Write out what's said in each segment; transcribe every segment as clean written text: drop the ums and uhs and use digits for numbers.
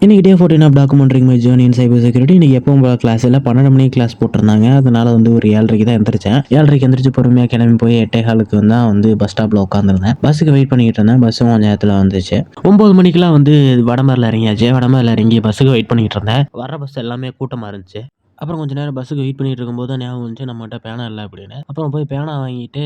இன்னைக்கு day 14 of documenting my journey in cyber security. இன்னைக்கு எப்பவும் போல கிளாஸ் இல்லை, 12 மணிக்கு கிளாஸ் போட்டிருந்தாங்க. அதனால வந்து ஒரு 7:30க்கு தான் எந்திரிச்சேன். 7:30க்கு எந்திரிச்சு பொறுமையாக கிளம்பி போய் 8:15க்கு தான் வந்து பஸ் ஸ்டாப்பில் உட்காந்துருந்தேன். பஸ்ஸுக்கு வெயிட் பண்ணிக்கிட்டு இருந்தேன். பஸ்ஸும் கொஞ்சம் நேரத்தில் வந்துச்சு. 9 மணிக்கெலாம் வந்து வடமரில் இறங்கியாச்சு. வடமரில் இறங்கி பஸ்ஸுக்கு வெயிட் பண்ணிக்கிட்டு இருந்தேன். வர பஸ் எல்லாமே கூட்டமாக இருந்துச்சு. அப்புறம் கொஞ்சம் நேரம் பஸ்ஸுக்கு வெயிட் பண்ணிட்டு இருக்கும்போது தான் ஞாபகம் வந்துச்சு நம்மகிட்ட பேனா இல்லை அப்படின்னு. அப்புறம் போய் பேனா வாங்கிட்டு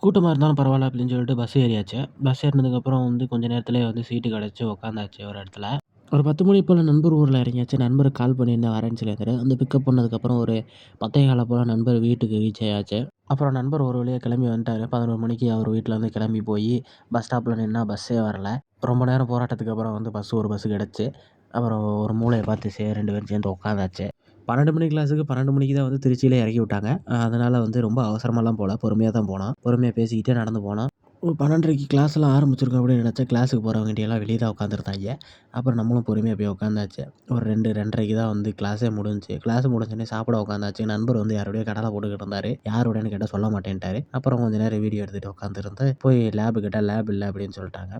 கூட்டமாக இருந்தாலும் பரவாயில்ல அப்படின்னு சொல்லிட்டு பஸ் ஏறியாச்சு. பஸ் ஏறினதுக்கப்புறம் வந்து கொஞ்சம் நேரத்துலேயே வந்து சீட்டு கிடச்சி உட்காந்தாச்சு ஒரு இடத்துல. ஒரு 10 மணி போல் நண்பர் ஊரில் இறங்கியாச்சு. நண்பருக்கு கால் பண்ணியிருந்தேன் வரேன்னு சொல்லியிருந்தாரு. வந்து பிக்கப் பண்ணதுக்கப்புறம் ஒரு 10:15 போல் நண்பர் வீட்டுக்கு ரீச் ஆயாச்சு. அப்புறம் நண்பர் ஒரு வழியாக கிளம்பி வந்துட்டார். 11 மணிக்கு அவர் வீட்டிலேருந்து கிளம்பி போய் பஸ் ஸ்டாப்பில் நின்னா பஸ்ஸே வரல. ரொம்ப நேரம் போராட்டத்துக்கு அப்புறம் வந்து ஒரு பஸ்ஸு கிடச்சி. அப்புறம் ஒரு மூலையை பார்த்து 2 பேரும் சேர்ந்து உட்காந்தாச்சு. 12 மணி கிளாஸுக்கு 12 மணிக்கு தான் வந்து திருச்சியிலே இறக்கி விட்டாங்க. அதனால் வந்து ரொம்ப அவசரமாலாம் போகல, பொறுமையாக தான் போனோம். பொறுமையாக பேசிக்கிட்டே நடந்து போனோம். ஒரு 12:30க்கு கிளாஸ்லாம் ஆரம்பிச்சிருக்கோம் அப்படின்னு நினச்சேன். கிளாஸுக்கு போகிறவங்ககிட்டலாம் வெளியே தான் உட்காந்துருந்தாங்க. அப்புறம் நம்மளும் பொறுமையாக போய் உட்காந்தாச்சு. ஒரு 2, 2:30க்கு தான் வந்து கிளாஸே முடிஞ்சுச்சு. கிளாஸ் முடிஞ்சோடனே சாப்பிட உட்காந்தாச்சு. நண்பர் வந்து யாரோடய கடலை போட்டுக்கிட்டு இருந்தார். யாரோடன்னு கேட்டால் சொல்ல மாட்டேன்ட்டார். அப்புறம் கொஞ்சம் நேரம் வீடியோ எடுத்துகிட்டு உட்காந்துருந்து போய் லேபு கேட்டால் லேப் இல்லை அப்படின்னு சொல்லிட்டாங்க.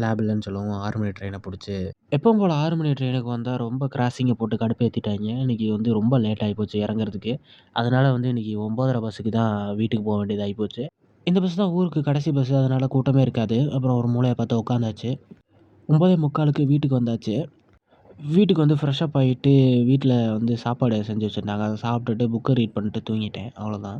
லேப் இல்லைன்னு சொல்லவும் 6 மணி ட்ரெயினை பிடிச்சி எப்பவும் போல் 6 மணி ட்ரெயினுக்கு வந்தால் ரொம்ப கிராசிங்கை போட்டு கடுப்பேற்றிட்டாங்க. இன்றைக்கி வந்து ரொம்ப லேட் ஆகிப்போச்சு இறங்குறதுக்கு. அதனால் வந்து இன்றைக்கி 9:30 பஸ்ஸுக்கு தான் வீட்டுக்கு போக வேண்டியது ஆகிப்போச்சு. இந்த பஸ் தான் ஊருக்கு கடைசி பஸ்ஸு. அதனால் கூட்டமே இருக்காது. அப்புறம் ஒரு மூலையை பார்த்து உட்காந்தாச்சு. 9:45க்கு வீட்டுக்கு வந்தாச்சு. வீட்டுக்கு வந்து ஃப்ரெஷ்அப் ஆகிட்டு வீட்டில் வந்து சாப்பாடு செஞ்சு வச்சுருந்தாங்க. அதை சாப்பிட்டுட்டு புக்கை ரீட் பண்ணிட்டு தூங்கிட்டேன். அவ்வளோதான்.